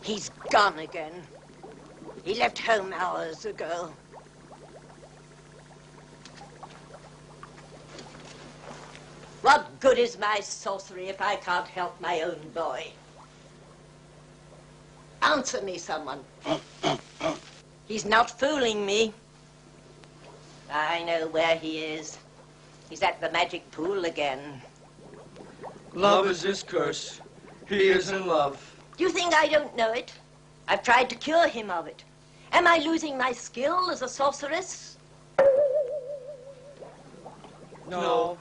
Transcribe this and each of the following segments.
He's gone again. He left home hours ago. What good is my sorcery if I can't help my own boy? Answer me, someone. He's not fooling me. I know where he is. He's at the magic pool again. Love is his curse. He is in love. You think I don't know it? I've tried to cure him of it. Am I losing my skill as a sorceress? No.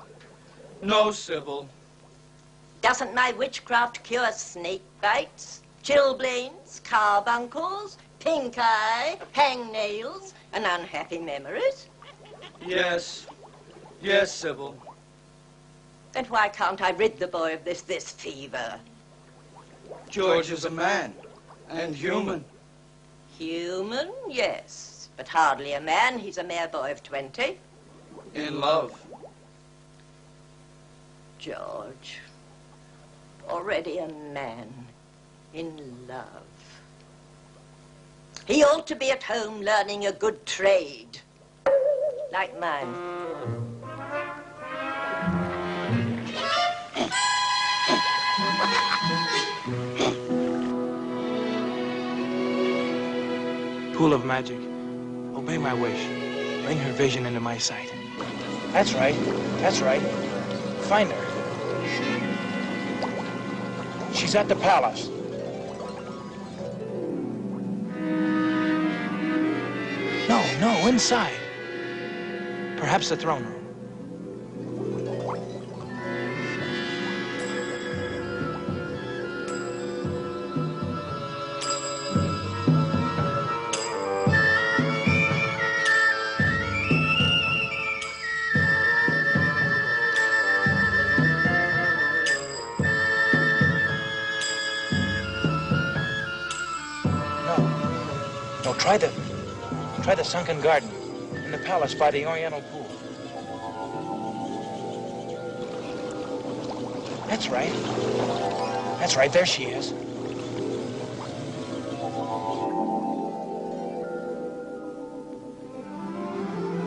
No, Sybil. Doesn't my witchcraft cure snake bites, chilblains, carbuncles, pink eye, hangnails, and unhappy memories? Yes. Yes, Sybil. Then why can't I rid the boy of this fever? George is a man, and human. Human, yes, but hardly a man. He's a mere boy of 20. In love. George, already a man, in love. He ought to be at home learning a good trade, like mine. Pool of magic, obey my wish. Bring her vision into my sight. That's right, that's right. Find her. She's at the palace. No, inside. Perhaps the throne room. Try the sunken garden in the palace by the Oriental pool. That's right. That's right, there she is.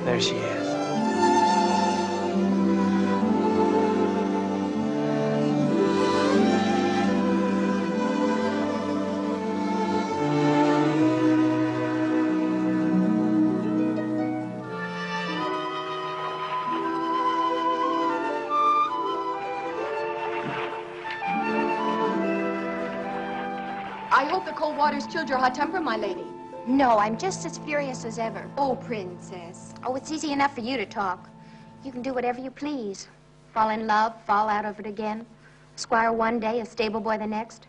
There she is. I hope the cold water's chilled your hot temper, my lady. No, I'm just as furious as ever. Oh, princess. Oh, it's easy enough for you to talk. You can do whatever you please. Fall in love, fall out of it again. Squire one day, a stable boy the next.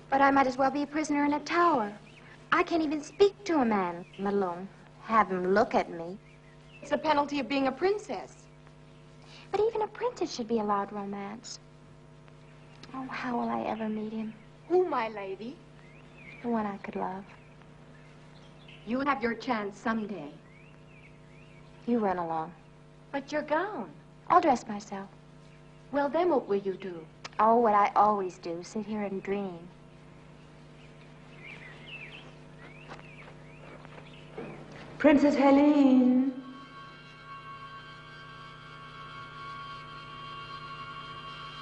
But I might as well be a prisoner in a tower. I can't even speak to a man, let alone have him look at me. It's the penalty of being a princess. But even a princess should be allowed romance. Oh, how will I ever meet him? Who, my lady? The one I could love. You'll have your chance someday. You run along. But your gown. I'll dress myself. Well, then what will you do? Oh, what I always do, sit here and dream. Princess Helene.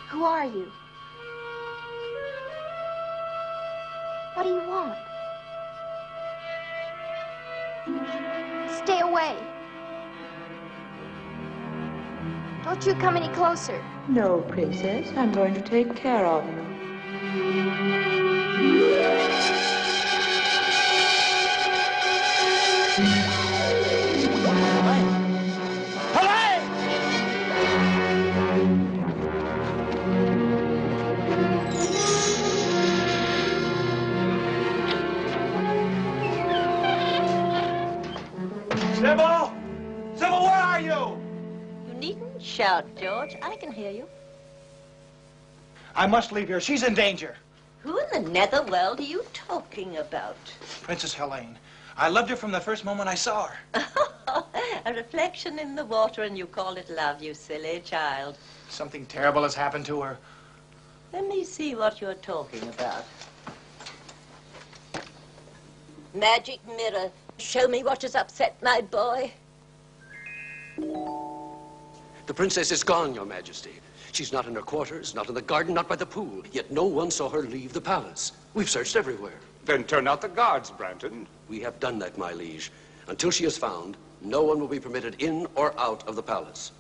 Who are you? What do you want? Stay away. Don't you come any closer. No, Princess. I'm going to take care of you. Sybil! Sybil, where are you? You needn't shout, George. I can hear you. I must leave here. She's in danger. Who in the netherworld are you talking about? Princess Helene. I loved her from the first moment I saw her. A reflection in the water and you call it love, you silly child. Something terrible has happened to her. Let me see what you're talking about. Magic mirror, show me what has upset my boy. The princess is gone, Your Majesty. She's not in her quarters, not in the garden, not by the pool. Yet no one saw her leave the palace. We've searched everywhere. Then turn out the guards, Branton. We have done that, my liege. Until she is found, no one will be permitted in or out of the palace.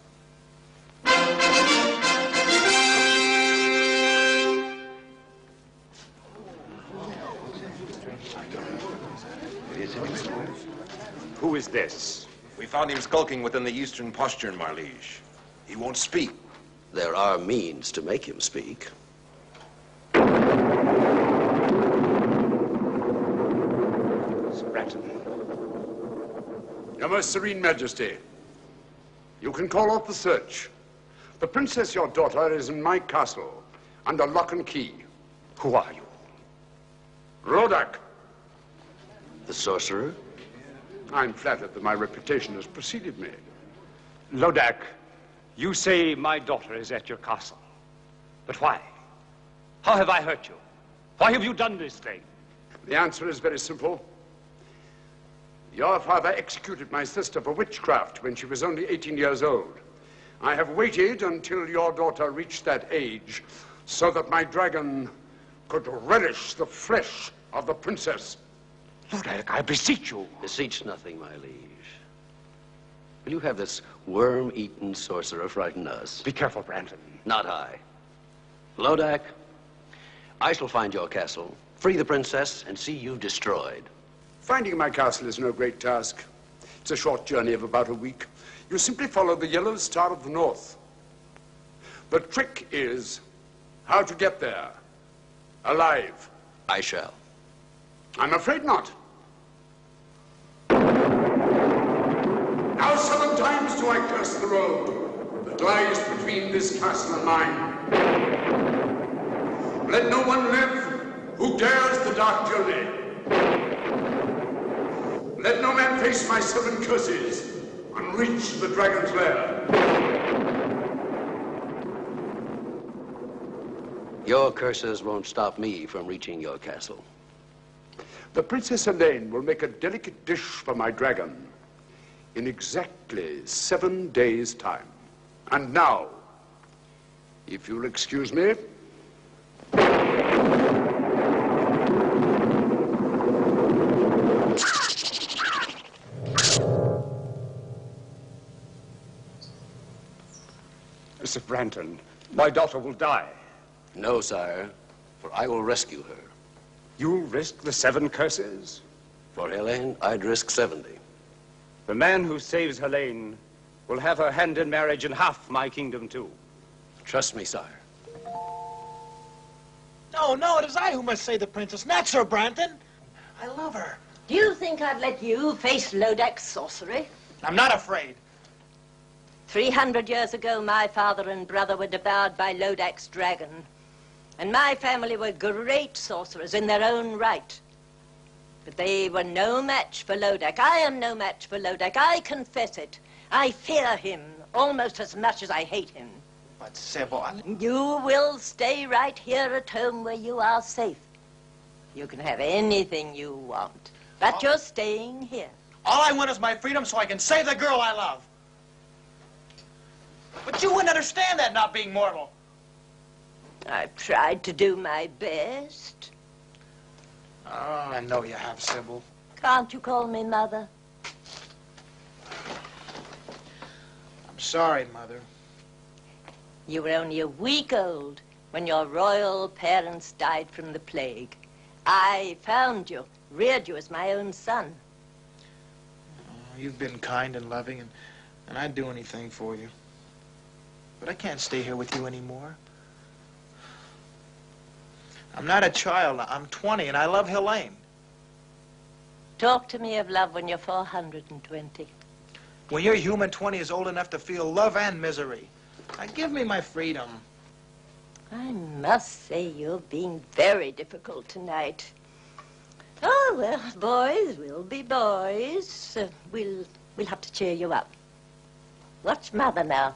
Who is this? We found him skulking within the eastern postern, my liege. He won't speak. There are means to make him speak. Sir Branton. Your Most Serene Majesty, you can call off the search. The princess, your daughter, is in my castle, under lock and key. Who are you? Rodak. The sorcerer? I'm flattered that my reputation has preceded me. Lodak, you say my daughter is at your castle. But why? How have I hurt you? Why have you done this thing? The answer is very simple. Your father executed my sister for witchcraft when she was only 18 years old. I have waited until your daughter reached that age so that my dragon could relish the flesh of the princess. Lodak, I beseech you. Beseech nothing, my liege. Will you have this worm-eaten sorcerer frighten us? Be careful, Branton. Not I. Lodak, I shall find your castle, free the princess, and see you destroyed. Finding my castle is no great task. It's a short journey of about a week. You simply follow the yellow star of the north. The trick is how to get there, alive. I shall. I'm afraid not. Now 7 times do I curse the road that lies between this castle and mine. Let no one live who dares the dark journey. Let no man face my 7 curses and reach the dragon's lair. Your curses won't stop me from reaching your castle. The Princess Helene will make a delicate dish for my dragon in exactly 7 days' time. And now, if you'll excuse me. Sir Branton, my daughter will die. No, sire, for I will rescue her. You'll risk the 7 curses? For Helene, I'd risk 70. The man who saves Helene will have her hand in marriage and half my kingdom, too. Trust me, sire. No, it is I who must save the princess, not Sir Branton. I love her. Do you think I'd let you face Lodak's sorcery? I'm not afraid. 300 years ago, my father and brother were devoured by Lodak's dragon. And my family were great sorcerers in their own right. But they were no match for Lodak. I am no match for Lodak. I confess it. I fear him almost as much as I hate him. But Sybil, You will stay right here at home where you are safe. You can have anything you want. But you're staying here. all I want is my freedom so I can save the girl I love. But you wouldn't understand that, not being mortal. I've tried to do my best. Oh, I know you have, Sybil. Can't you call me Mother? I'm sorry, Mother. You were only a week old when your royal parents died from the plague. I found you, reared you as my own son. Oh, you've been kind and loving, and I'd do anything for you. But I can't stay here with you anymore. I'm not a child. I'm 20, and I love Helene. Talk to me of love when you're 420. When your human 20 is old enough to feel love and misery. Now, give me my freedom. I must say you're being very difficult tonight. Oh, well, boys will be boys. We'll have to cheer you up. Watch Mother now.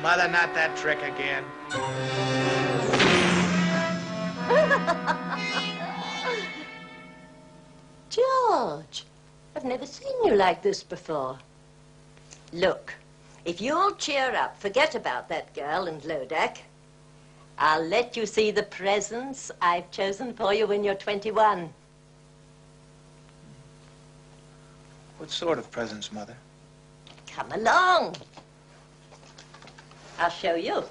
Mother, not that trick again. George, I've never seen you like this before. Look, if you'll cheer up, forget about that girl and Lodak, I'll let you see the presents I've chosen for you when you're 21. What sort of presents, Mother? Come along. I'll show you.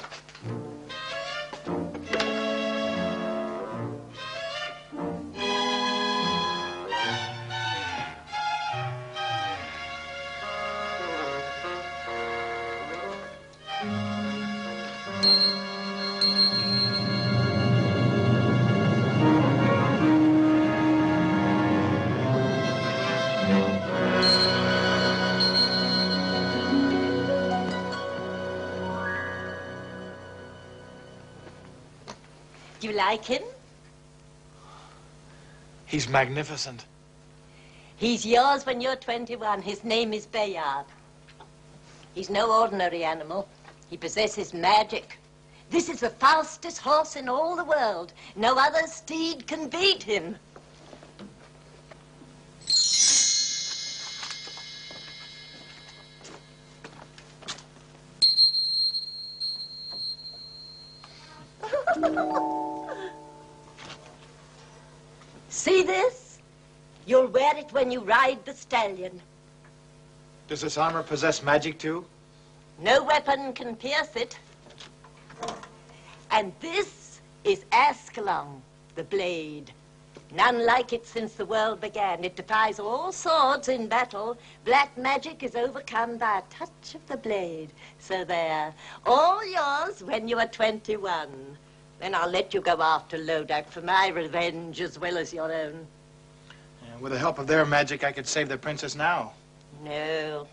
Do you like him? He's magnificent. He's yours when you're 21. His name is Bayard. He's no ordinary animal. He possesses magic. This is the fastest horse in all the world. No other steed can beat him. See this? You'll wear it when you ride the stallion. Does this armor possess magic, too? No weapon can pierce it. And this is Ascalon, the blade. None like it since the world began. It defies all swords in battle. Black magic is overcome by a touch of the blade. So there, all yours when you are 21. Then I'll let you go after Lodak for my revenge as well as your own. Yeah, with the help of their magic, I could save the princess now. No,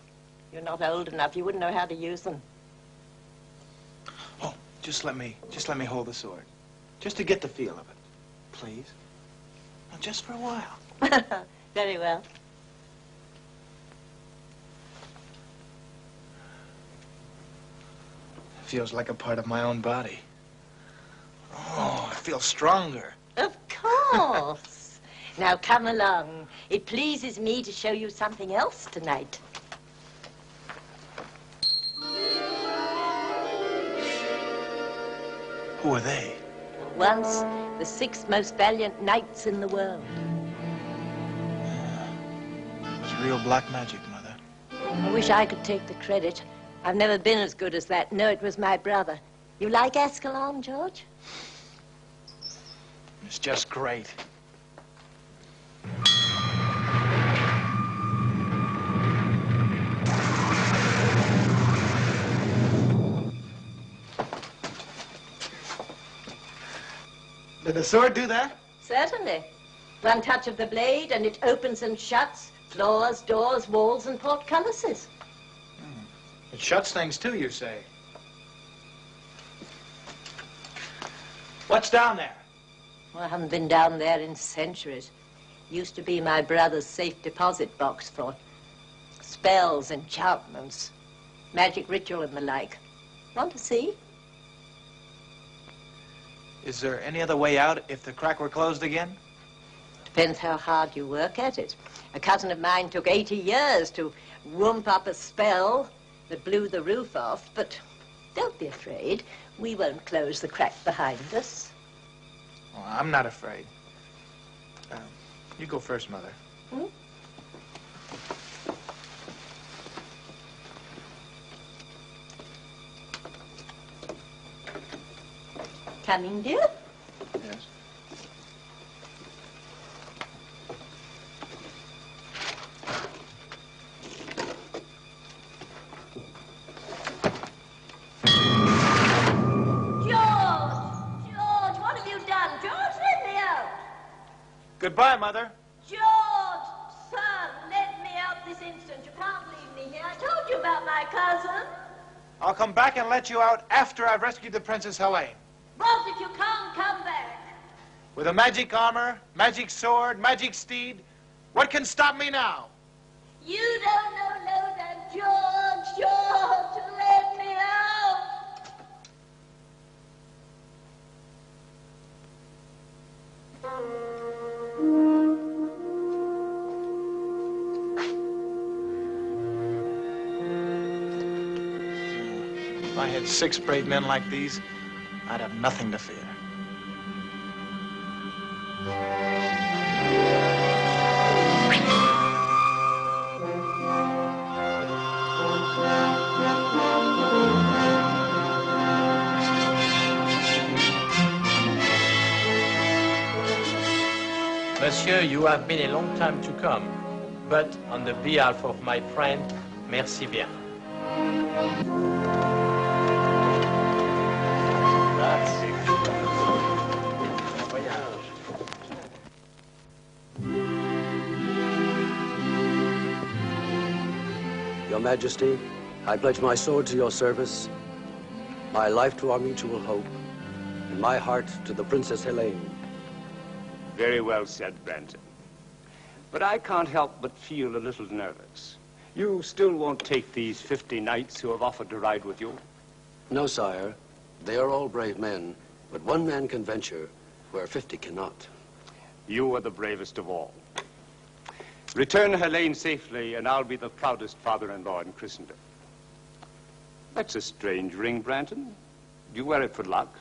you're not old enough. You wouldn't know how to use them. Oh, just let me hold the sword. Just to get the feel of it. Please. Well, just for a while. Very well. It feels like a part of my own body. Oh, I feel stronger. Of course. Now come along. It pleases me to show you something else tonight. Who are they? Once the 6 most valiant knights in the world. It's real black magic, Mother. I wish I could take the credit. I've never been as good as that. No, it was my brother. You like Ascalon, George? It's just great. Did the sword do that? Certainly. One touch of the blade and it opens and shuts floors, doors, walls, and portcullises. It shuts things too, you say? What's down there? Well, I haven't been down there in centuries. Used to be my brother's safe deposit box for spells, enchantments, magic ritual and the like. Want to see? Is there any other way out if the crack were closed again? Depends how hard you work at it. A cousin of mine took 80 years to whoop up a spell that blew the roof off, but don't be afraid. We won't close the crack behind us. Oh, I'm not afraid. You go first, Mother. Hmm? Coming, dear? Yes. Goodbye, Mother. George, son, let me out this instant. You can't leave me here. I told you about my cousin. I'll come back and let you out after I've rescued the Princess Helene. What if you can't come back? With a magic armor, magic sword, magic steed, what can stop me now? You don't know that, George, let me out. had 6 brave men like these, I'd have nothing to fear. Monsieur, you have been a long time to come, but on the behalf of my friend, merci bien. Your Majesty, I pledge my sword to your service, my life to our mutual hope, and my heart to the Princess Helene. Very well said, Branton. But I can't help but feel a little nervous. You still won't take these 50 knights who have offered to ride with you? No, sire. They are all brave men, but one man can venture where 50 cannot. You are the bravest of all. Return Helene safely, and I'll be the proudest father-in-law in Christendom. That's a strange ring, Branton. Do you wear it for luck?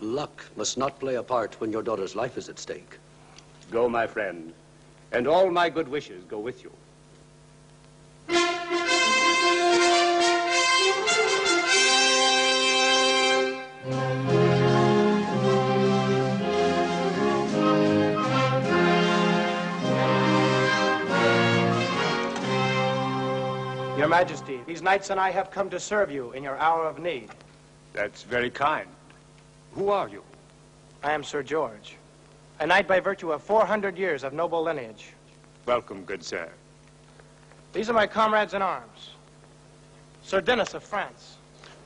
Luck must not play a part when your daughter's life is at stake. Go, my friend, and all my good wishes go with you. Your Majesty, these knights and I have come to serve you in your hour of need. That's very kind. Who are you? I am Sir George, a knight by virtue of 400 years of noble lineage. Welcome, good sir. These are my comrades in arms. Sir Denis of France.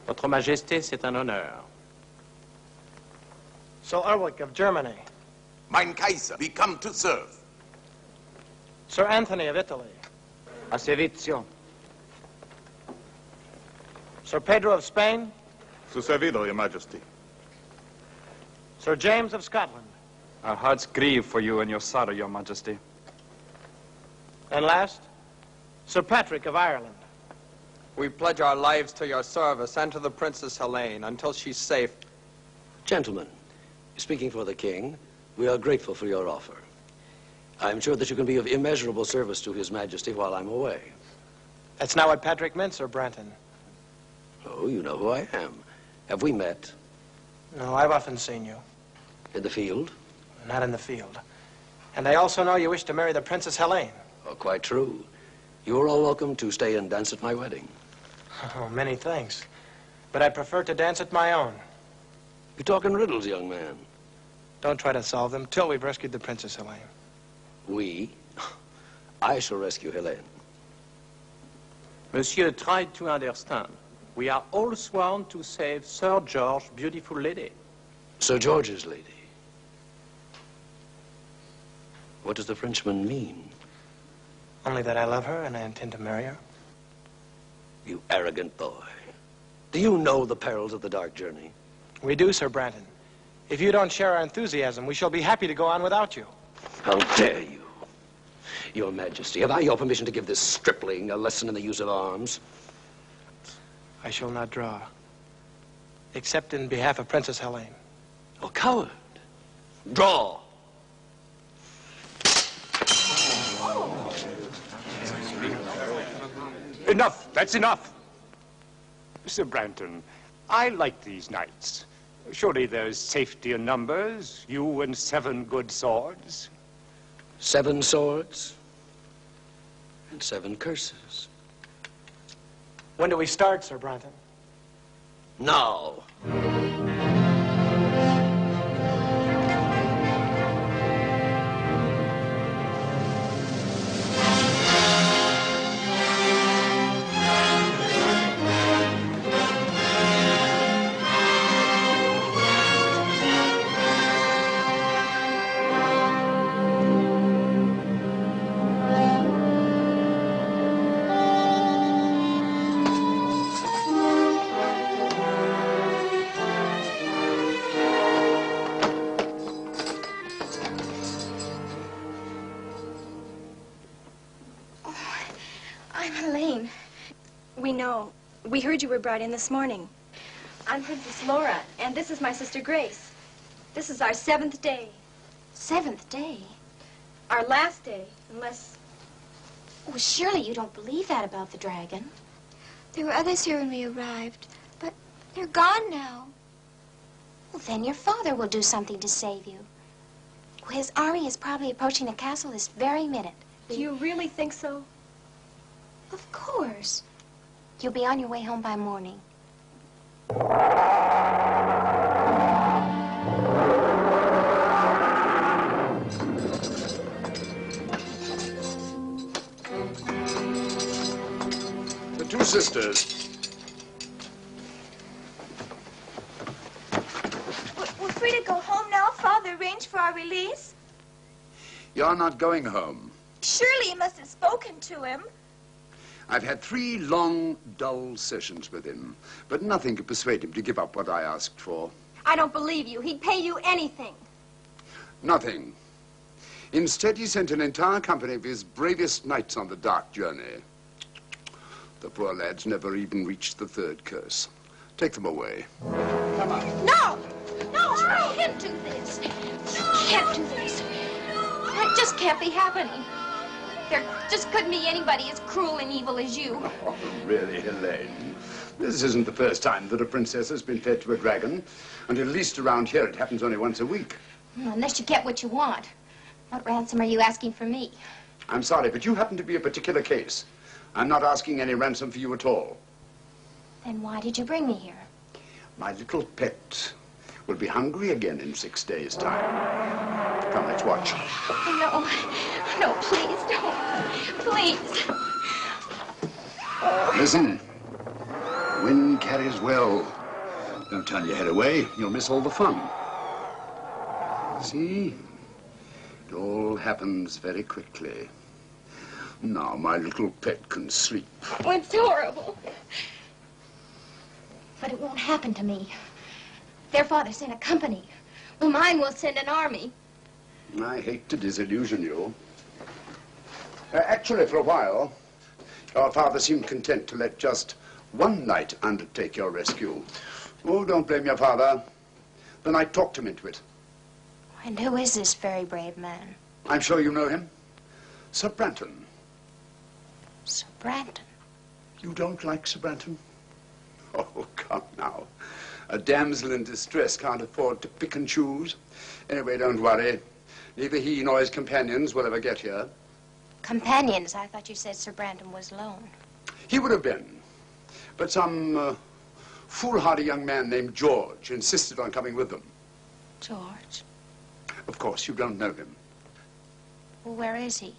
Votre Majesté, c'est un honneur. Sir Ulrich of Germany. Mein Kaiser, we come to serve. Sir Anthony of Italy. A servizio. Sir Pedro of Spain. Su servido, Your Majesty. Sir James of Scotland. Our hearts grieve for you and your sorrow, Your Majesty. And last, Sir Patrick of Ireland. We pledge our lives to your service and to the Princess Helene until she's safe. Gentlemen, speaking for the king, we are grateful for your offer. I'm sure that you can be of immeasurable service to His Majesty while I'm away. That's not what Patrick meant, Sir Branton. Oh, you know who I am. Have we met? No, I've often seen you. In the field? Not in the field. And I also know you wish to marry the Princess Helene. Oh, quite true. You are all welcome to stay and dance at my wedding. Oh, many thanks. But I prefer to dance at my own. You talk in riddles, young man. Don't try to solve them till we've rescued the Princess Helene. We? I shall rescue Helene. Monsieur, try to understand. We are all sworn to save Sir George's beautiful lady. Sir George's lady? What does the Frenchman mean? Only that I love her and I intend to marry her. You arrogant boy. Do you know the perils of the dark journey? We do, Sir Branton. If you don't share our enthusiasm, we shall be happy to go on without you. How dare you? Your Majesty, have I your permission to give this stripling a lesson in the use of arms? I shall not draw, except in behalf of Princess Helene. Oh, coward. Draw. Enough. That's enough. Sir Branton, I like these knights. Surely there's safety in numbers, you and 7 good swords. 7 swords and 7 curses. When do we start, Sir Branton? Now. I'm Helene. We know. We heard you were brought in this morning. I'm Princess Laura, and this is my sister Grace. This is our 7th day. 7th day? Our last day, unless... Oh, surely you don't believe that about the dragon. There were others here when we arrived, but they're gone now. Well, then your father will do something to save you. His army is probably approaching the castle this very minute. Do you really think so? Of course. You'll be on your way home by morning. The two sisters. We're free to go home now. Father arranged for our release. You're not going home. Surely you must have spoken to him. I've had 3 long, dull sessions with him, but nothing could persuade him to give up what I asked for. I don't believe you. He'd pay you anything. Nothing. Instead, he sent an entire company of his bravest knights on the dark journey. The poor lads never even reached the 3rd curse. Take them away. Come on. No! No, you can't do this. You can't do this. That just can't be happening. There just couldn't be anybody as cruel and evil as you. Oh, really, Helene? This isn't the first time that a princess has been fed to a dragon. And at least around here, it happens only once a week. Unless you get what you want. What ransom are you asking for me? I'm sorry, but you happen to be a particular case. I'm not asking any ransom for you at all. Then why did you bring me here? My little pet will be hungry again in 6 days' time. Come, let's watch. No, no, please, no. Please. Listen. Wind carries well. Don't turn your head away. You'll miss all the fun. See? It all happens very quickly. Now my little pet can sleep. Oh, it's horrible. But it won't happen to me. Their father sent a company. Well, mine will send an army. I hate to disillusion you. Actually, for a while, your father seemed content to let just one knight undertake your rescue. Oh, don't blame your father. The knight talked him into it. And who is this very brave man? I'm sure you know him. Sir Branton. Sir Branton? You don't like Sir Branton? Oh, come now. A damsel in distress can't afford to pick and choose. Anyway, don't worry. Neither he nor his companions will ever get here. Companions? I thought you said Sir Branton was alone. He would have been. But some foolhardy young man named George insisted on coming with them. George? Of course, you don't know him. Well, where is he?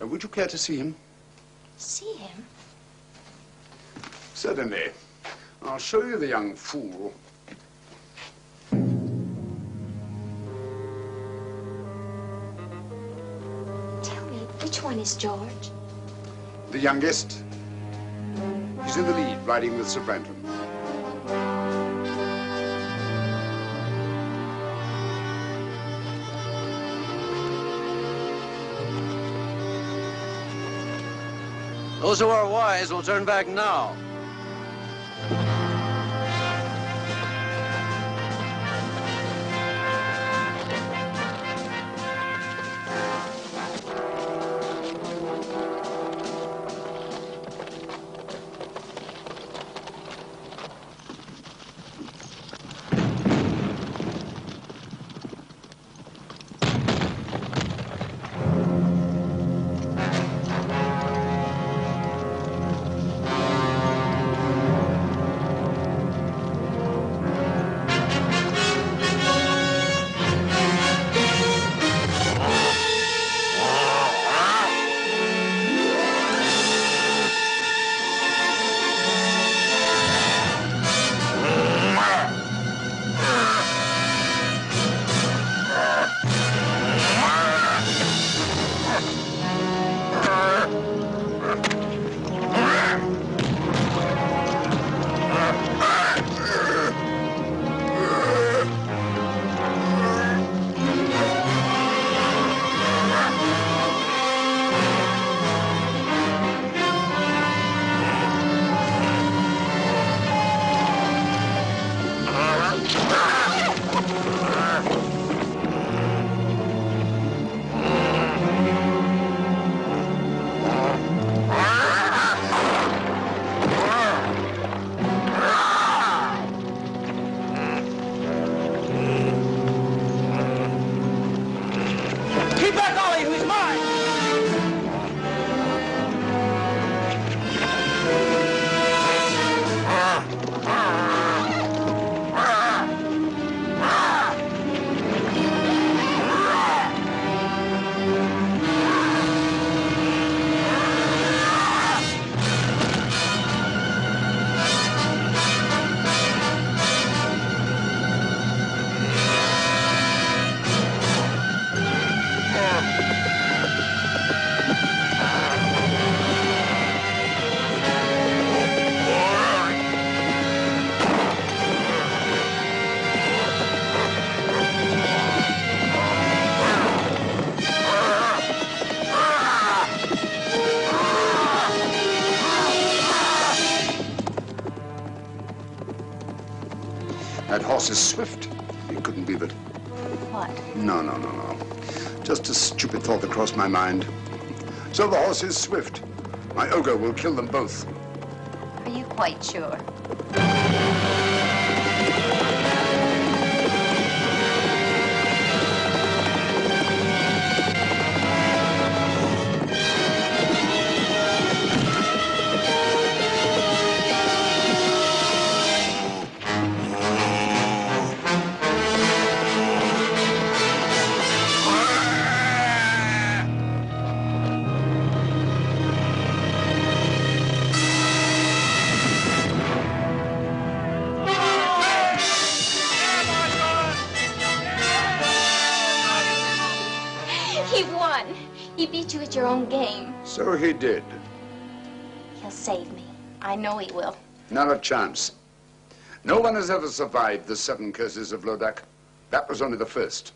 Would you care to see him? See him? Certainly. I'll show you the young fool. Tell me, which one is George? The youngest. He's in the lead, riding with Sir Branton. Those who are wise will turn back now. That horse is swift. You couldn't beat it. What? No. Just a stupid thought that crossed my mind. So the horse is swift. My ogre will kill them both. Are you quite sure? He won. He beat you at your own game. So he did. He'll save me. I know he will. Not a chance. No one has ever survived the 7 curses of Lodak. That was only the first.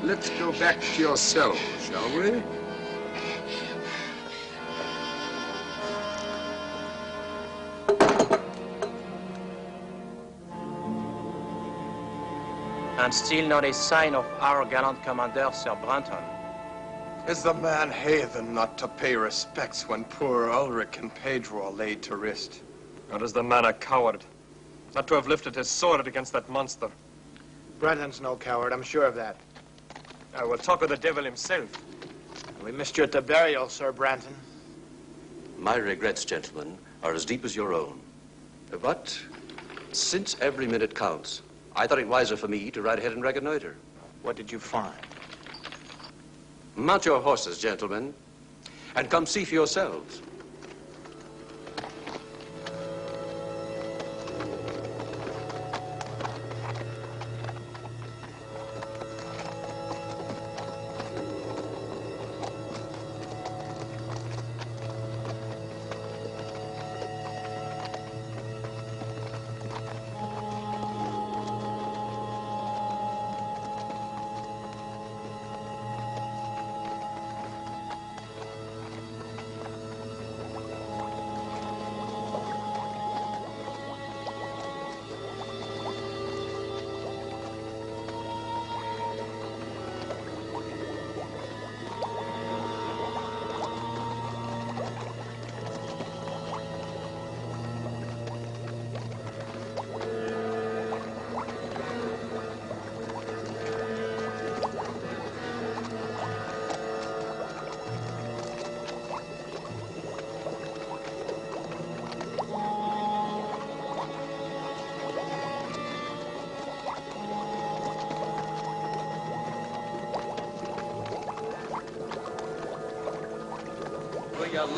Let's go back to your cell, shall we? And still not a sign of our gallant commander, Sir Branton. Is the man heathen not to pay respects when poor Ulrich and Pedro are laid to rest? Or is the man a coward? not to have lifted his sword against that monster. Brandon's no coward, I'm sure of that. I will talk with the devil himself. We missed you at the burial, Sir Brandon. My regrets, gentlemen, are as deep as your own. But since every minute counts, I thought it wiser for me to ride ahead and reconnoiter. What did you find? Mount your horses, gentlemen, and come see for yourselves.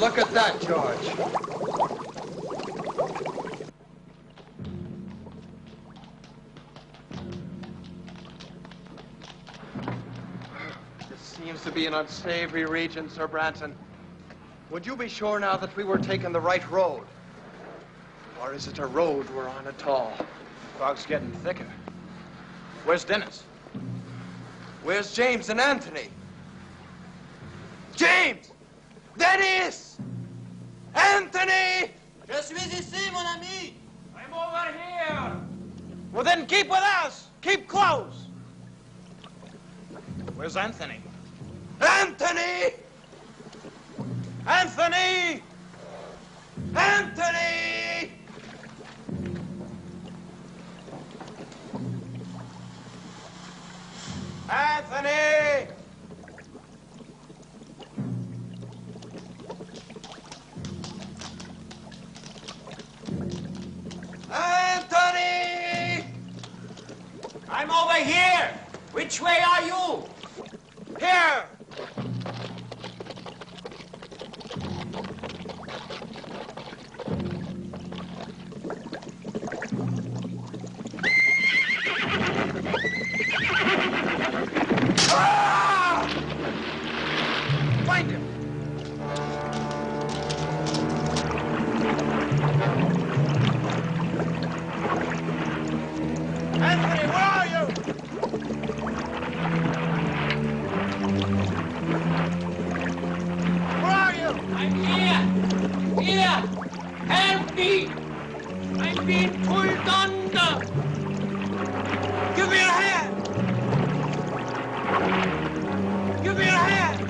Look at that, George. This seems to be an unsavory region, Sir Branton. Would you be sure now that we were taking the right road? Or is it a road we're on at all? Fog's getting thicker. Where's Dennis? Where's James and Anthony? James! Dennis! Anthony! Je suis ici, mon ami! I'm over here! Well, then keep with us! Keep close! Where's Anthony? Anthony! Anthony! Anthony! Anthony! Anthony! I'm over here! Which way are you? Here! Ah! Find him! Anthony, where are you? Where are you? I'm here! Here! Help me! I'm being pulled under! Give me your hand! Give me your hand!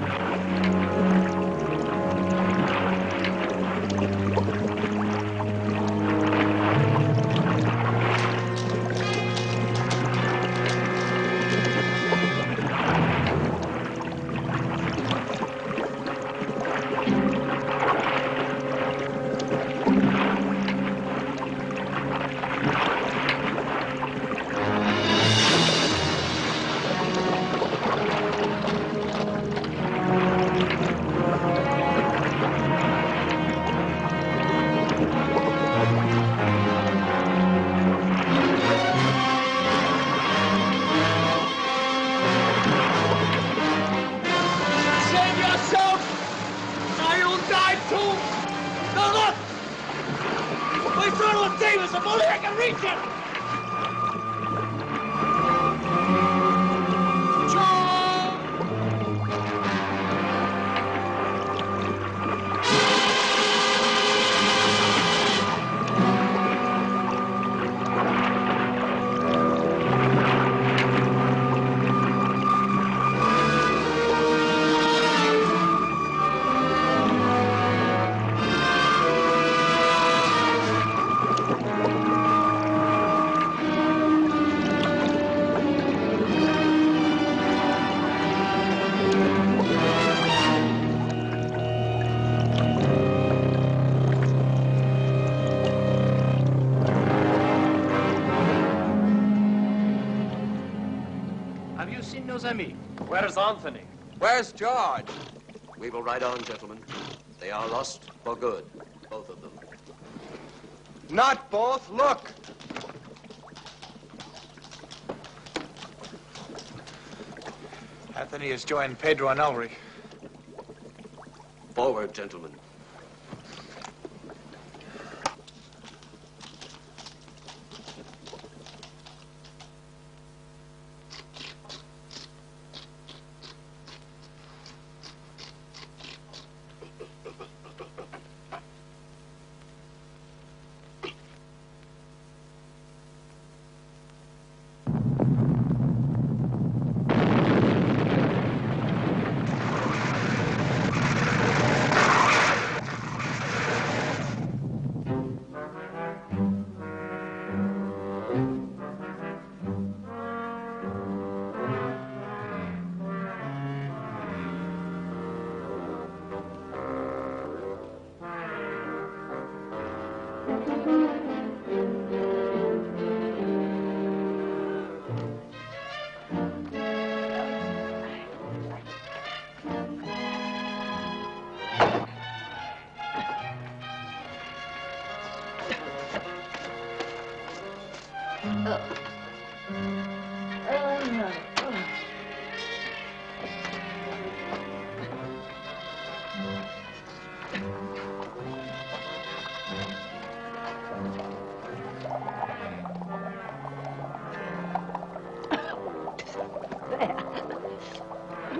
Save yourself! Or you'll die too! Now look! My sword will save us if only I can reach it! seen nos amis. Where's Anthony? Where's George? We will ride on, gentlemen. They are lost for good, both of them. Not both. Look. Anthony has joined Pedro and Ulrich. Forward, gentlemen.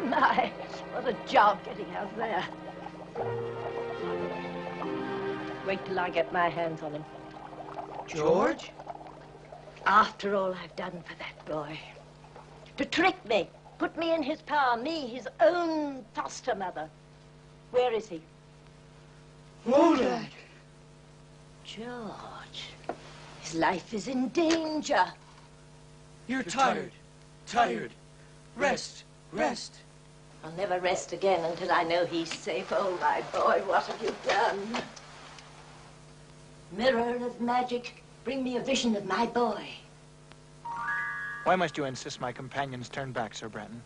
My, what a job getting out there. Wait till I get my hands on him. George? After all I've done for that boy. To trick me, put me in his power, me, his own foster mother. Where is he? Lodak! George, his life is in danger. You're tired. Tired. Rest. Rest. I'll never rest again until I know he's safe. Oh, my boy, what have you done? Mirror of magic, bring me a vision of my boy. Why must you insist my companions turn back, Sir Brenton?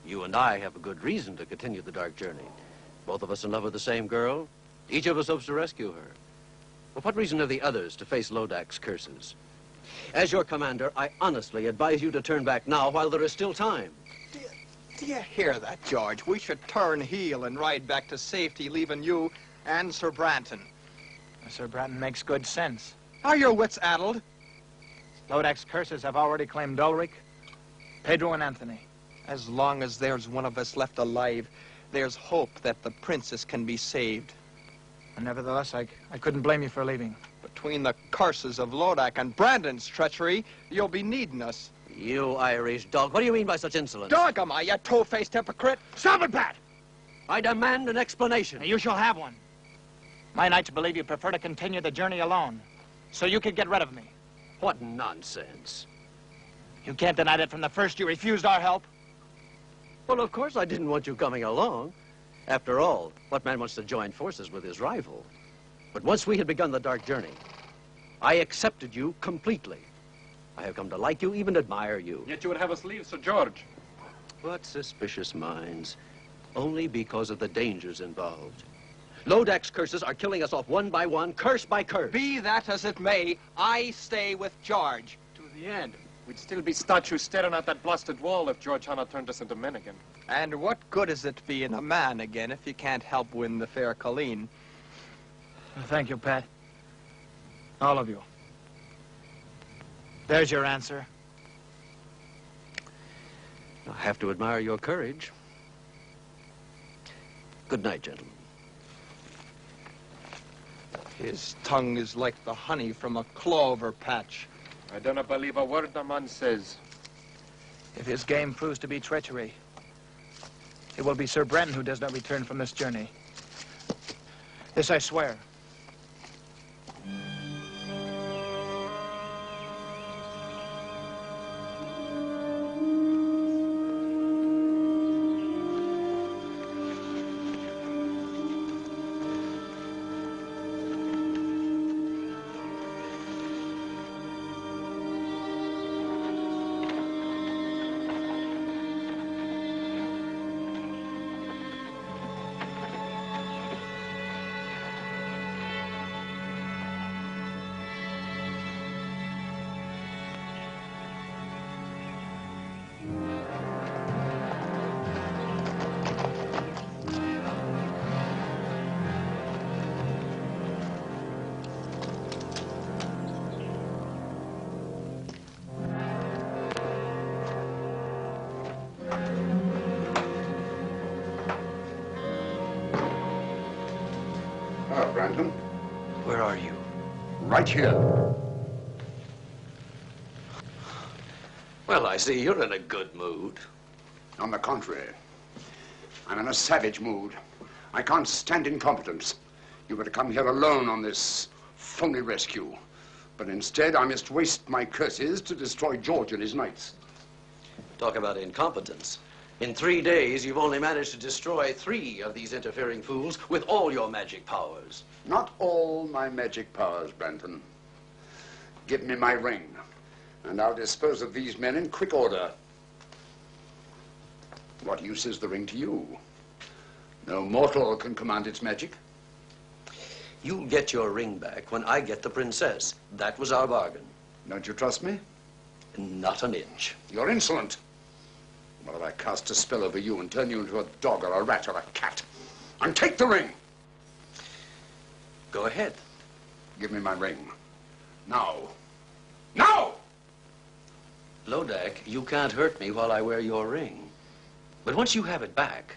You and I have a good reason to continue the dark journey. Both of us in love with the same girl. Each of us hopes to rescue her. But what reason have the others to face Lodak's curses? As your commander, I honestly advise you to turn back now while there is still time. Do you hear that, George? We should turn heel and ride back to safety, leaving you and Sir Branton. Sir Branton makes good sense. Are your wits addled? Lodak's curses have already claimed Ulrich, Pedro, and Anthony. As long as there's one of us left alive, there's hope that the princess can be saved. And nevertheless, I couldn't blame you for leaving. Between the curses of Lodak and Brandon's treachery, you'll be needing us. You Irish dog, what do you mean by such insolence? Dog am I, you two-faced hypocrite? Stop it, Pat! I demand an explanation. And you shall have one. My knights believe you prefer to continue the journey alone, so you could get rid of me. What nonsense. You can't deny that from the first you refused our help. Well, of course I didn't want you coming along. After all, what man wants to join forces with his rival? But once we had begun the dark journey, I accepted you completely. I have come to like you, even admire you. Yet you would have us leave, Sir George. What suspicious minds. Only because of the dangers involved. Lodak's curses are killing us off one by one, curse by curse. Be that as it may, I stay with George. To the end. We'd still be statues staring at that blasted wall if George Hanna turned us into men again. And what good is it being a man again if you can't help win the fair Colleen? Thank you, Pat. All of you. There's your answer. I have to admire your courage. Good night, gentlemen. His tongue is like the honey from a clover patch. I do not believe a word the man says. If his game proves to be treachery, it will be Sir Brenton who does not return from this journey. This I swear. Hello, Brandon. Where are you? Right here. Well, I see you're in a good mood. On the contrary, I'm in a savage mood. I can't stand incompetence. You were to come here alone on this phony rescue. But instead, I must waste my curses to destroy George and his knights. Talk about incompetence. In 3 days, you've only managed to destroy 3 of these interfering fools with all your magic powers. Not all my magic powers, Brandon. Give me my ring, and I'll dispose of these men in quick order. What use is the ring to you? No mortal can command its magic. You'll get your ring back when I get the princess. That was our bargain. Don't you trust me? Not an inch. You're insolent. What if I cast a spell over you and turn you into a dog or a rat or a cat? And take the ring! Go ahead. Give me my ring. Now. Now! Lodak, you can't hurt me while I wear your ring. But once you have it back,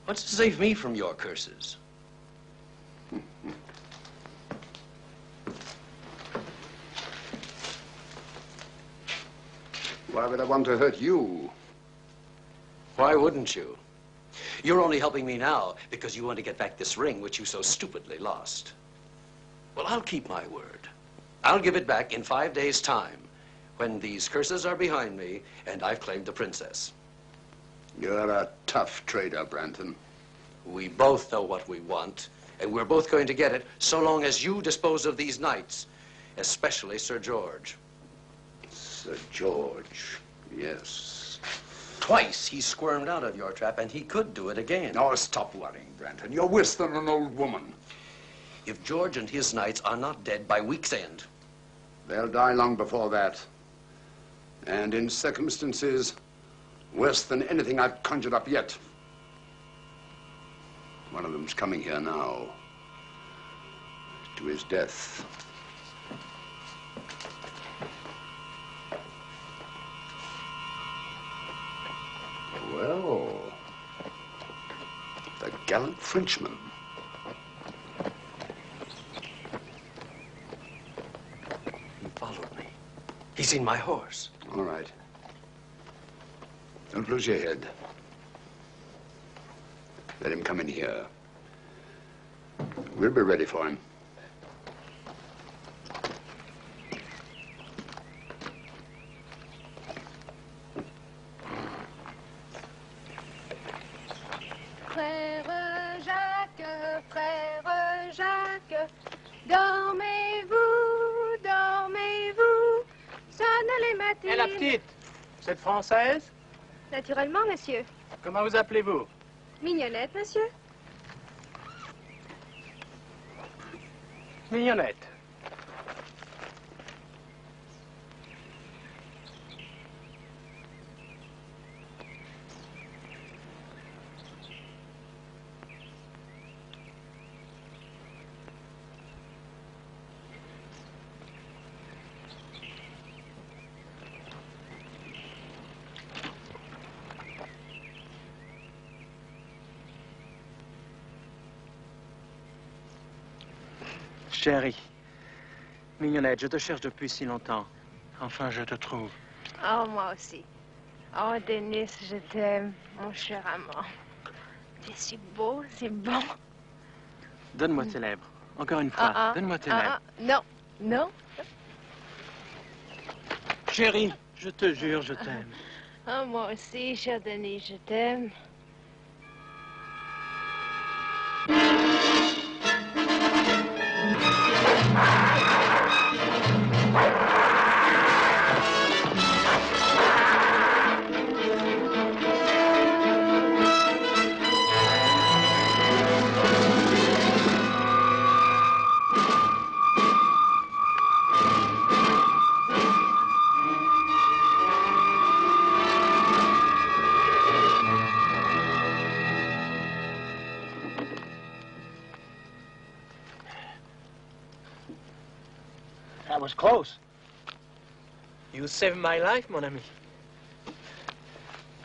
what's to save me from your curses? Why would I want to hurt you? Why wouldn't you? You're only helping me now because you want to get back this ring which you so stupidly lost. Well, I'll keep my word. I'll give it back in 5 days' time when these curses are behind me and I've claimed the princess. You're a tough trader, Brandon. We both know what we want, and we're both going to get it so long as you dispose of these knights, especially Sir George. Sir George, yes. Twice he squirmed out of your trap, and he could do it again. Now stop worrying, Brandon. You're worse than an old woman. If George and his knights are not dead by week's end, they'll die long before that. And in circumstances worse than anything I've conjured up yet. One of them's coming here now. To his death. Well, the gallant Frenchman. He followed me. He's seen my horse. All right. Don't lose your head. Let him come in here. We'll be ready for him. Frère Jacques, dormez-vous, dormez-vous, sonne les matines. Et la petite, vous êtes française? Naturellement, monsieur. Comment vous appelez-vous? Mignonnette, monsieur. Mignonnette. Chérie, Mignonnette, je te cherche depuis si longtemps. Enfin, je te trouve. Oh, moi aussi. Oh, Denis, je t'aime, mon cher amant. Tu es si beau, si bon. Donne-moi tes lèvres. Encore une fois, donne-moi tes lèvres. Non, non. Chérie, je te jure, je t'aime. Oh, moi aussi, cher Denis, je t'aime. That was close. You saved my life, mon ami.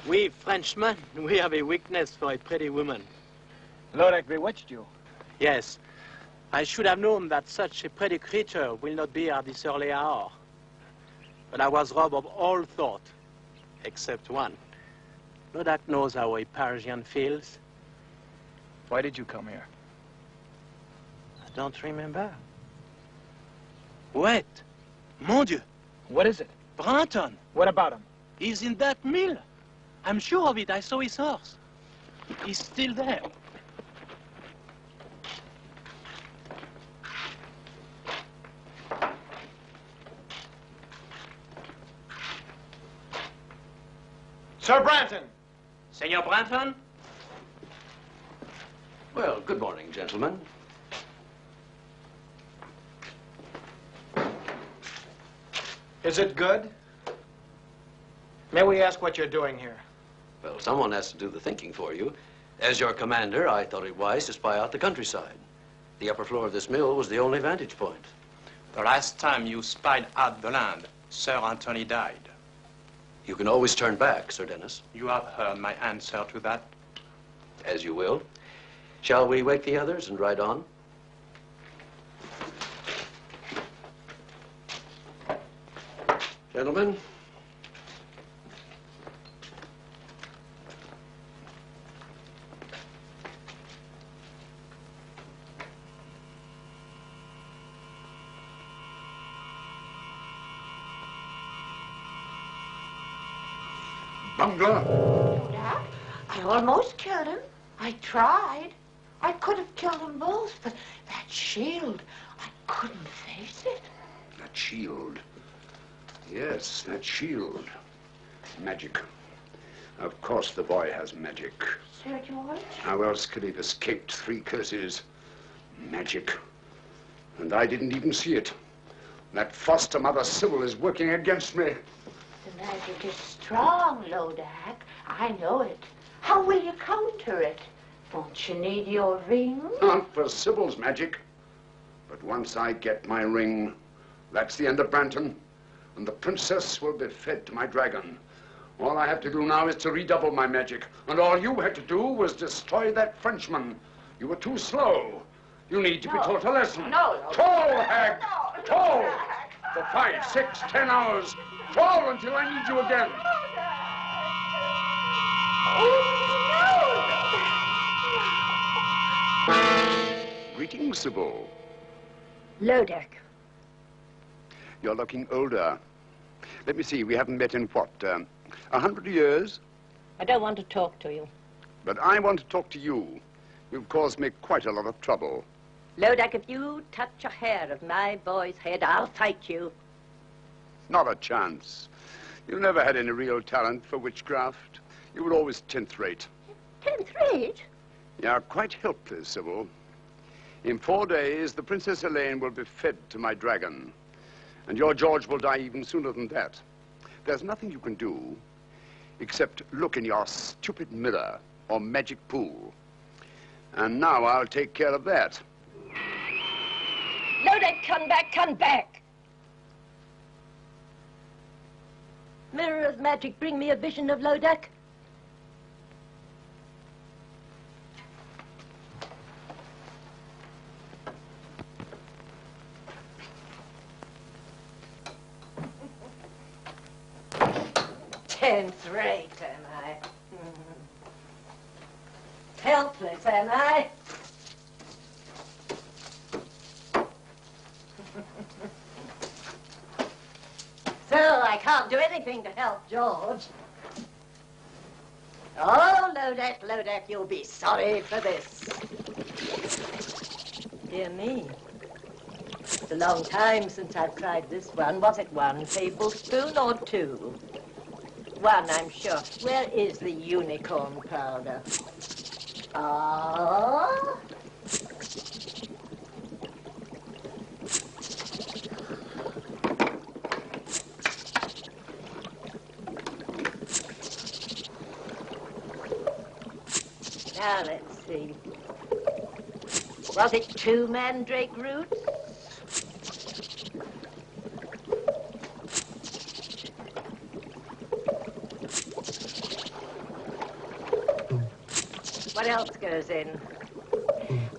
We Frenchmen, we have a weakness for a pretty woman. Lodak bewitched you. Yes. I should have known that such a pretty creature will not be at this early hour. But I was robbed of all thought, except one. Lodak knows how a Parisian feels. Why did you come here? I don't remember. Wait. Mon Dieu. What is it? Branton. What about him? He's in that mill. I'm sure of it. I saw his horse. He's still there. Sir Branton! Senor Branton? Well, good morning, gentlemen. Is it good? May we ask what you're doing here? Well, someone has to do the thinking for you. As your commander, I thought it wise to spy out the countryside. The upper floor of this mill was the only vantage point. The last time you spied out the land, Sir Anthony died. You can always turn back, Sir Dennis. You have heard my answer to that. As you will. Shall we wake the others and ride on? Gentlemen. Bungler. Lodak, I almost killed him. I tried. I could have killed them both, but that shield, I couldn't face it. That shield. Yes, that shield. Magic. Of course the boy has magic. Sir George? How else could he have escaped 3 curses? Magic. And I didn't even see it. That foster mother Sybil is working against me. The magic is strong, Lodak. I know it. How will you counter it? Won't you need your ring? Not for Sybil's magic. But once I get my ring, that's the end of Branton. And the princess will be fed to my dragon. All I have to do now is to redouble my magic. And all you had to do was destroy that Frenchman. You were too slow. You need to be taught a lesson. No. Toll, hag! Toll! For 5, 6, 10 hours. Toll until I need you again. Greetings, Sybil. Lodak. You're looking older. Let me see, we haven't met in what, 100 years? I don't want to talk to you. But I want to talk to you. You've caused me quite a lot of trouble. Lodak, if you touch a hair of my boy's head, I'll fight you. Not a chance. You never had any real talent for witchcraft. You were always 10th rate. 10th rate? You're quite helpless, Sybil. In 4 days, the Princess Helene will be fed to my dragon. And your George will die even sooner than that. There's nothing you can do except look in your stupid mirror or magic pool. And now I'll take care of that. Lodak, come back, come back! Mirror of magic, bring me a vision of Lodak. Tenth rate, am I? Helpless, am I? So I can't do anything to help George. Oh, Lodak, Lodak, you'll be sorry for this. Dear me. It's a long time since I've tried this one. Was it 1 tablespoon or 2? 1, I'm sure. Where is the unicorn powder? Ah. Now, let's see. Was it 2 mandrake roots? What else goes in?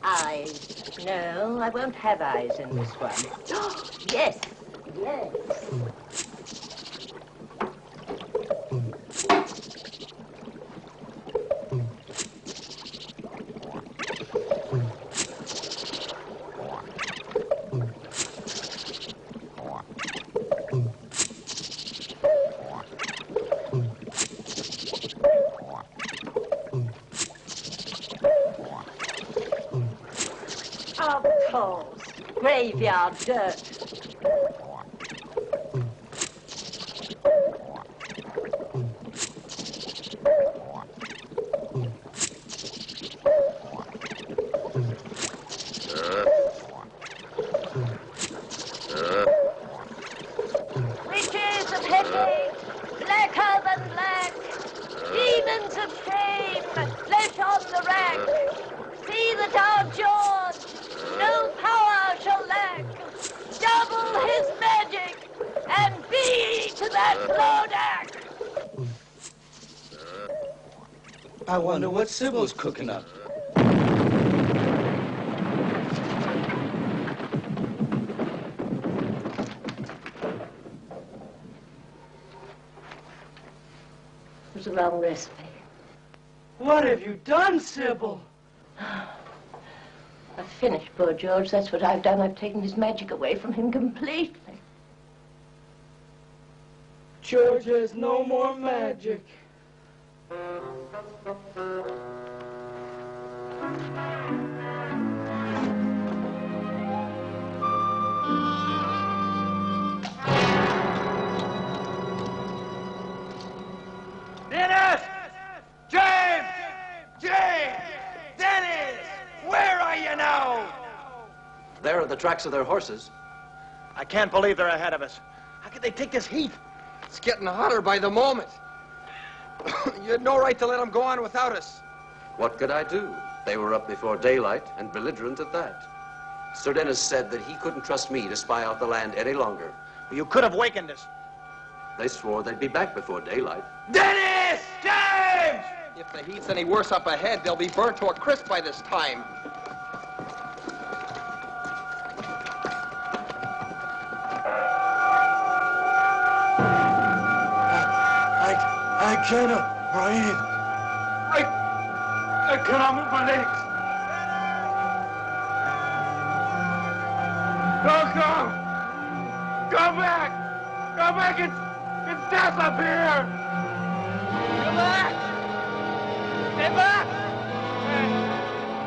Eyes. No, I won't have eyes in this one. Yes, yes. Of course. Graveyard dirt. Riches of headache, blacker than black. Demons of shame, flesh on the rack. See the dark George, no power shall lack. Double his magic, and be to that Lodak. I wonder what Sybil's cooking up. It was a wrong recipe. What have you done, Sybil? I've finished poor George. That's what I've done. I've taken his magic away from him completely. George has no more magic. Dennis! James! James! Dennis! Where are you now? There are the tracks of their horses. I can't believe they're ahead of us. How could they take this heat? It's getting hotter by the moment. You had no right to let them go on without us. What could I do? They were up before daylight and belligerent at that. Sir Dennis said that he couldn't trust me to spy out the land any longer. You could have wakened us. They swore they'd be back before daylight. Dennis! James! If the heat's any worse up ahead, they'll be burnt to a crisp by this time. I cannot breathe. I cannot move my legs. Don't go! Go back! Go back! It's death up here! Come back! Stay back!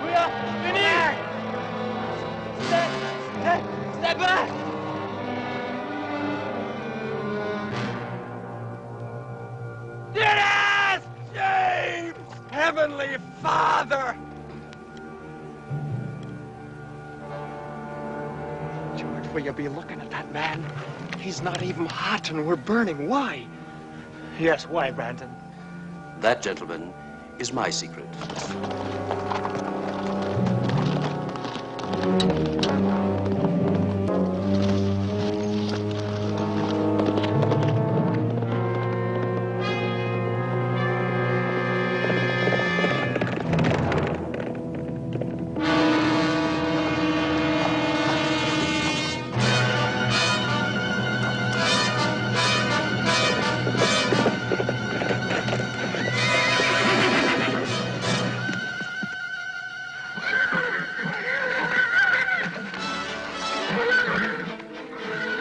We are finished! Stay back! Dennis! James! Heavenly Father! George, will you be looking at that man? He's not even hot and we're burning. Why? Yes, why, Brandon? That, gentlemen, is my secret.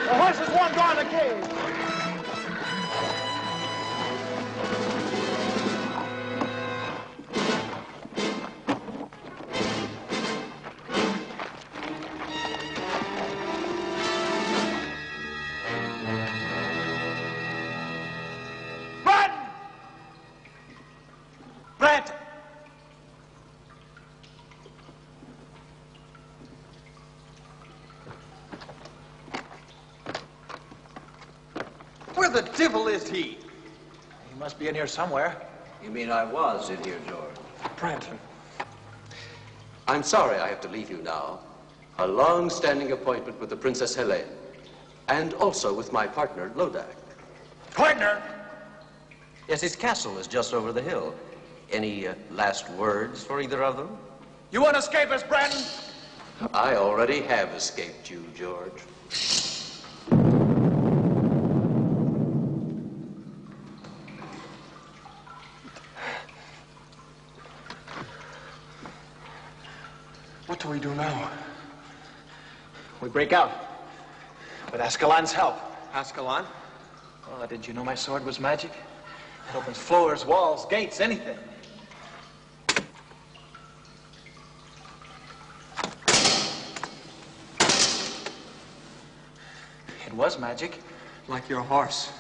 The horses won't go in the cave. Run! Brandon! Where the devil is he? He must be in here somewhere. You mean I was in here, George? Brandon. I'm sorry I have to leave you now. A long-standing appointment with the Princess Helene, and also with my partner, Lodak. Partner? Yes, his castle is just over the hill. Any last words for either of them? You want to escape us, Bratton? I already have escaped you, George. What do we do now? We break out. With Ascalon's help. Ascalon? Oh, didn't you know my sword was magic? It opens floors, walls, gates, anything. It was magic. Like your horse.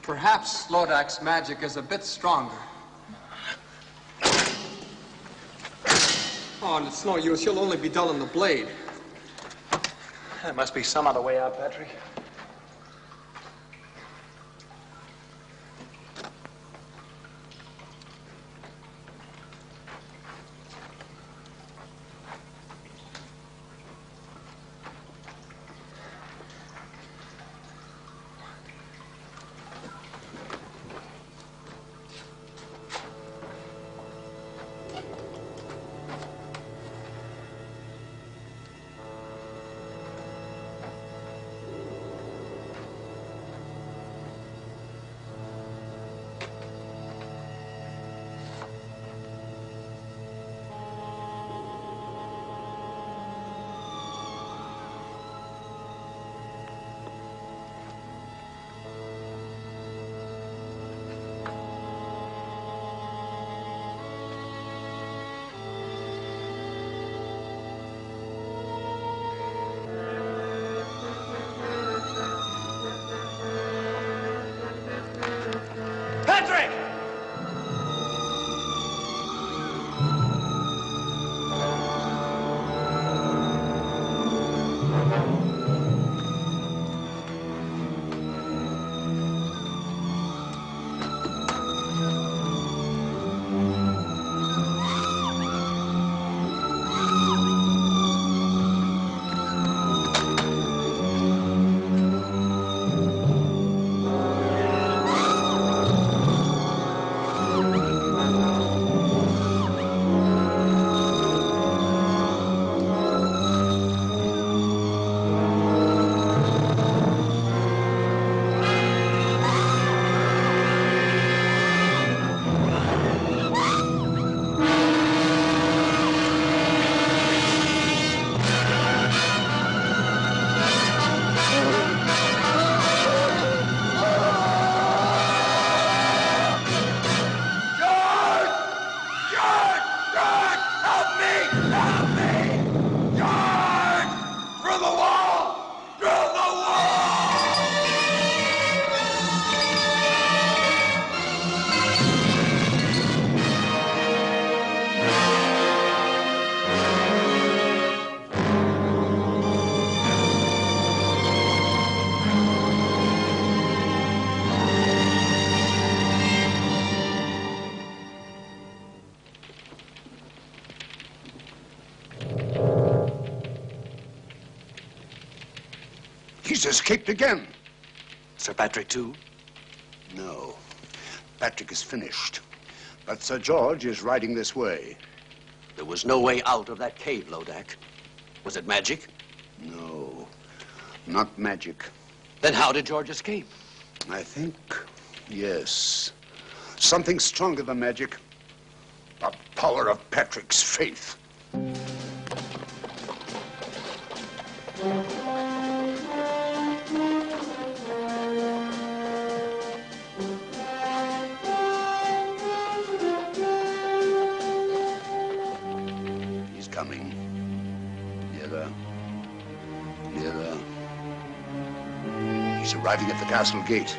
Perhaps Lodak's magic is a bit stronger. Oh, and it's no use. You'll only be dulling the blade. There must be some other way out, Patrick. Patrick! He's escaped again. Sir Patrick, too? No. Patrick is finished. But Sir George is riding this way. There was no way out of that cave, Lodak. Was it magic? No, not magic. Then how did George escape? I think, yes. Something stronger than magic. The power of Patrick's faith. He's coming. Nearer. Nearer. He's arriving at the castle gate.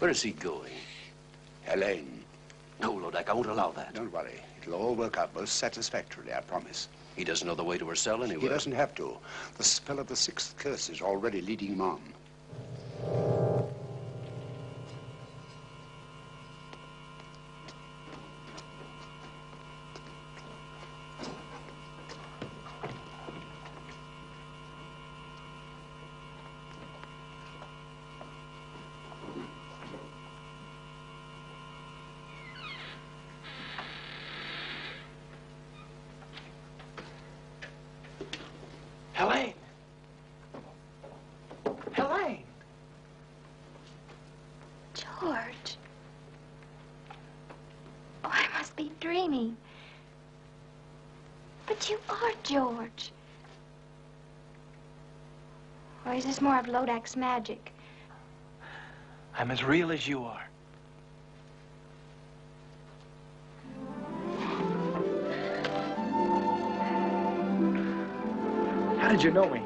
Where is he going? Helene. No, Lodak, I won't allow that. Don't worry. It'll all work out most satisfactorily, I promise. He doesn't know the way to her cell anyway. He doesn't have to. The spell of the sixth curse is already leading him on. Helene! Helene! George. Oh, I must be dreaming. But you are George. Or is this more of Lodak's magic? I'm as real as you are. How did you know me?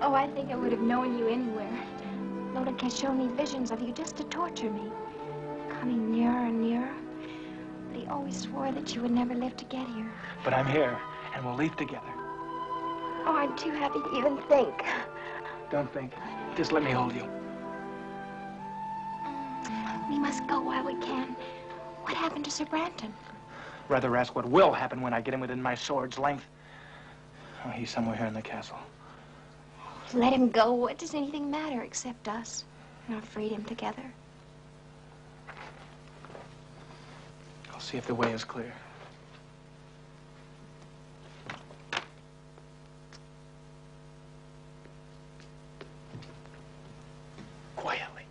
Oh, I think I would have known you anywhere. Lodak has shown me visions of you just to torture me. Coming nearer and nearer. But he always swore that you would never live to get here. But I'm here, and we'll leave together. Oh, I'm too happy to even think. Don't think. Just let me hold you. We must go while we can. What happened to Sir Branton? Rather ask what will happen when I get him within my sword's length. Oh, he's somewhere here in the castle. Let him go. What does anything matter except us and our freedom together? I'll see if the way is clear. Quietly.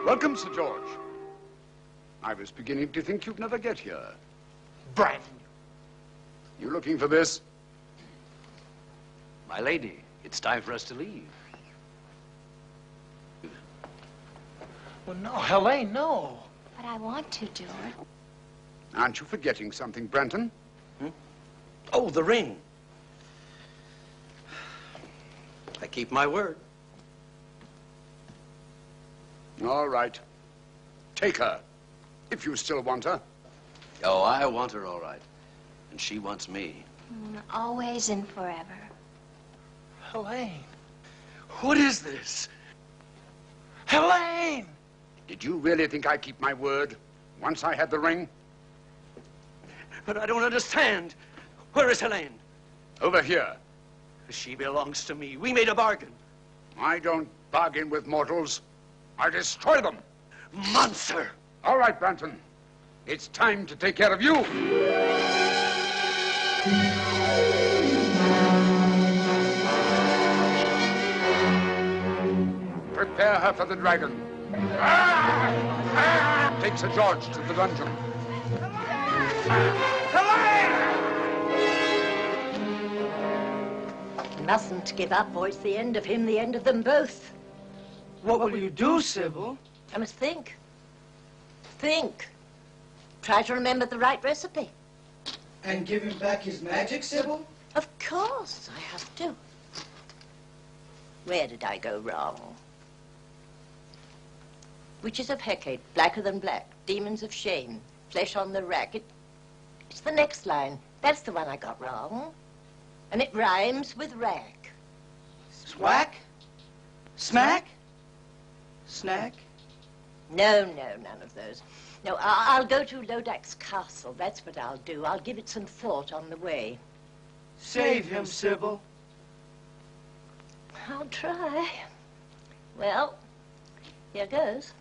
Welcome, Sir George. I was beginning to think you'd never get here. Brat! You looking for this? My lady, it's time for us to leave. Well, no, Helene, no. But I want to, George. Aren't you forgetting something, Branton? Oh, the ring. I keep my word. All right. Take her, if you still want her. Oh, I want her all right. And she wants me. Always and forever. Helene, what is this? Helene! Did you really think I'd keep my word once I had the ring? But I don't understand. Where is Helene? Over here. She belongs to me. We made a bargain. I don't bargain with mortals. I destroy them. Monster! All right, Branton. It's time to take care of you. Prepare her for the dragon. Take Sir George to the dungeon. Mustn't give up, or it's the end of him, the end of them both. What will you do, Sybil? I must think. Think. Try to remember the right recipe. And give him back his magic, Sybil? Of course, I have to. Where did I go wrong? Witches of Hecate, blacker than black. Demons of shame, flesh on the rack. It's the next line. That's the one I got wrong. And it rhymes with rack. Swack? Smack? Snack? No, none of those. No, I'll go to Lodak's castle. That's what I'll do. I'll give it some thought on the way. Save him, Sybil. I'll try. Well, here goes.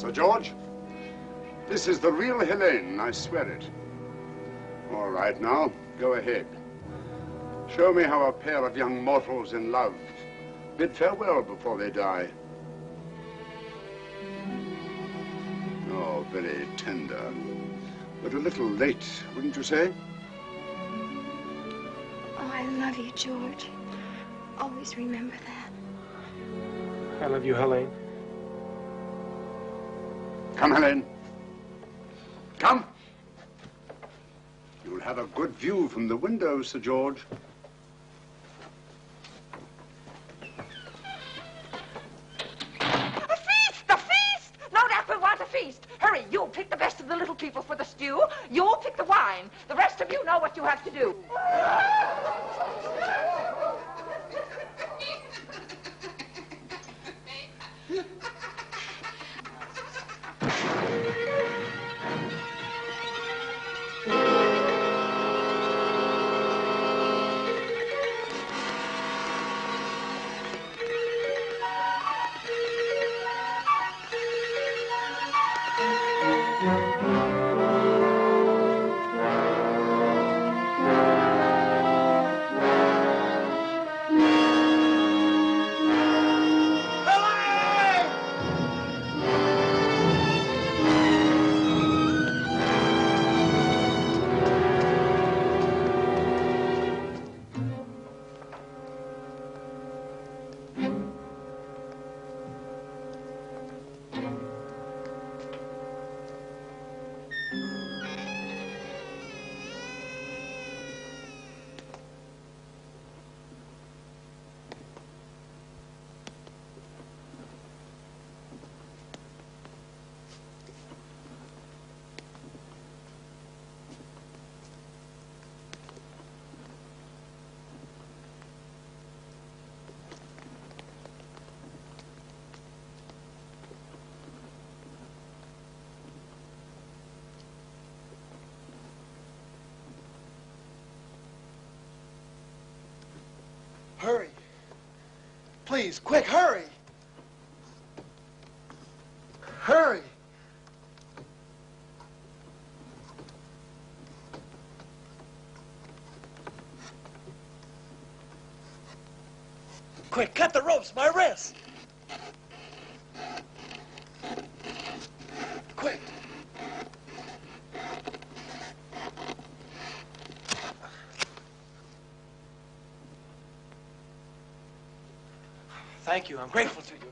Sir George, this is the real Helene, I swear it. All right, now, go ahead. Show me how a pair of young mortals in love bid farewell before they die. Oh, very tender. But a little late, wouldn't you say? Oh, I love you, George. Always remember that. I love you, Helene. Come, Helene. Come. You'll have a good view from the window, Sir George. A feast! A feast! No doubt we want a feast. Hurry, you'll pick the best of the little people for the stew. You'll pick the wine. The rest of you know what you have to do. Hurry. Please, quick, hurry. Hurry. Quick, cut the ropes, my wrist. Quick. Thank you. I'm grateful to you.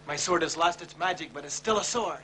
My sword has lost its magic, but it's still a sword.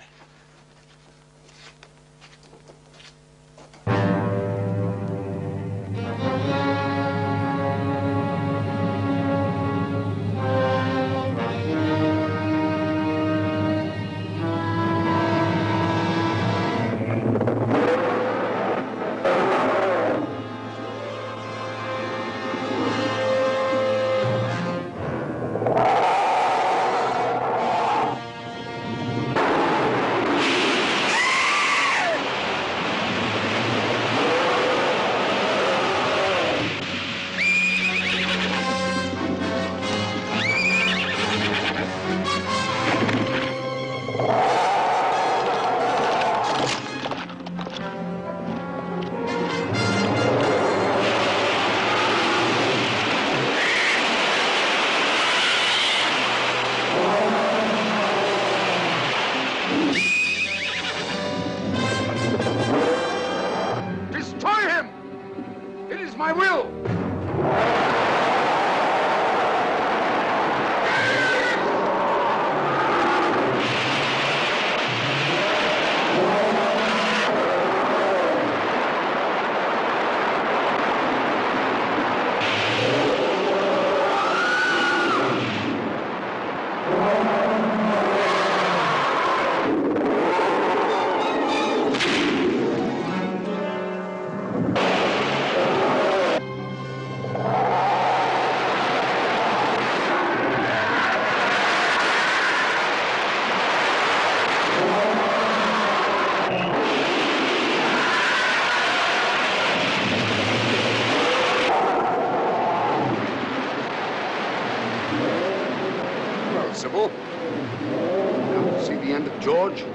See the end of George?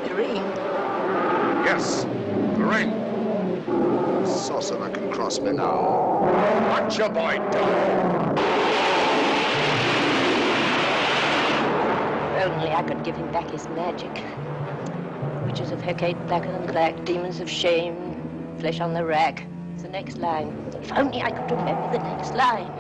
The ring. Yes, the ring. Sorcerer can cross me now. What's your boy done? If only I could give him back his magic. Witches of Hecate, blacker than black, demons of shame, flesh on the rack. It's the next line. If only I could remember the next line.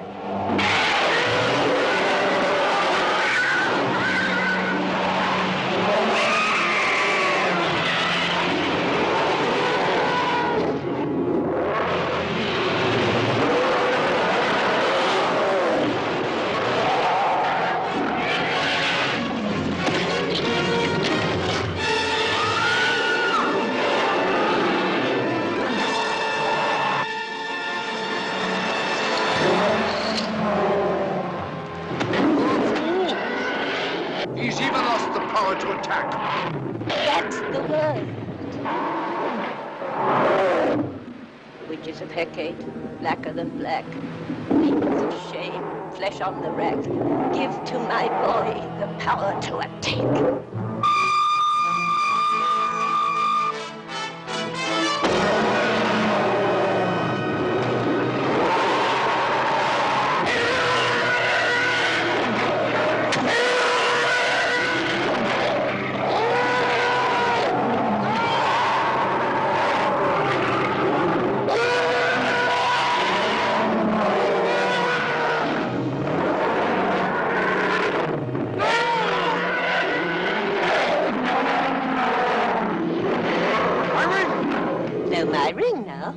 He's even lost the power to attack. That's the word. Witches of Hecate, blacker than black, demons of shame, flesh on the rack. Give to my boy the power to attack. My ring now.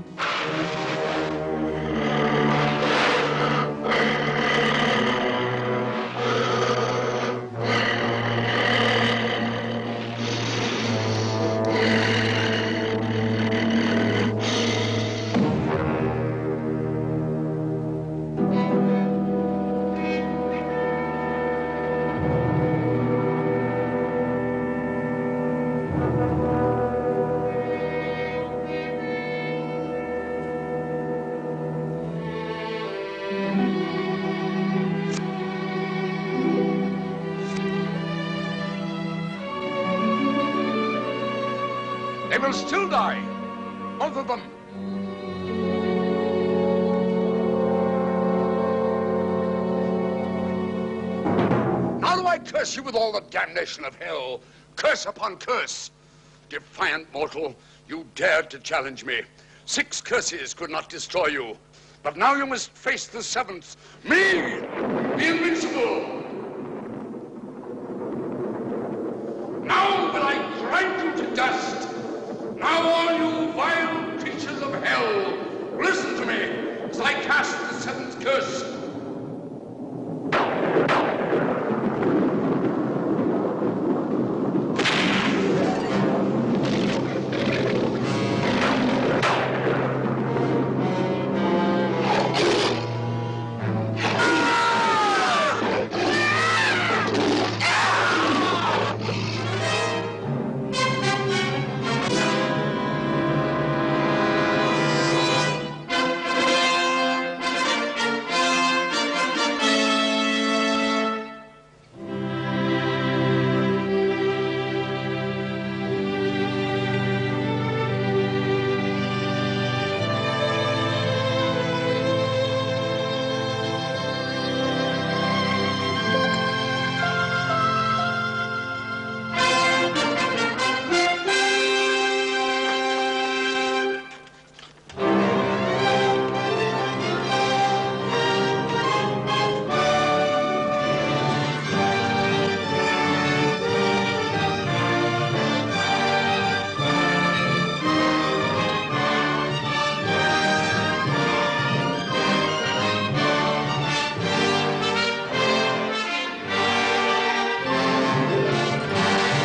They will still die. Both of them. Now do I curse you with all the damnation of hell. Curse upon curse. Defiant mortal, you dared to challenge me. 6 curses could not destroy you. But now you must face the 7th, me!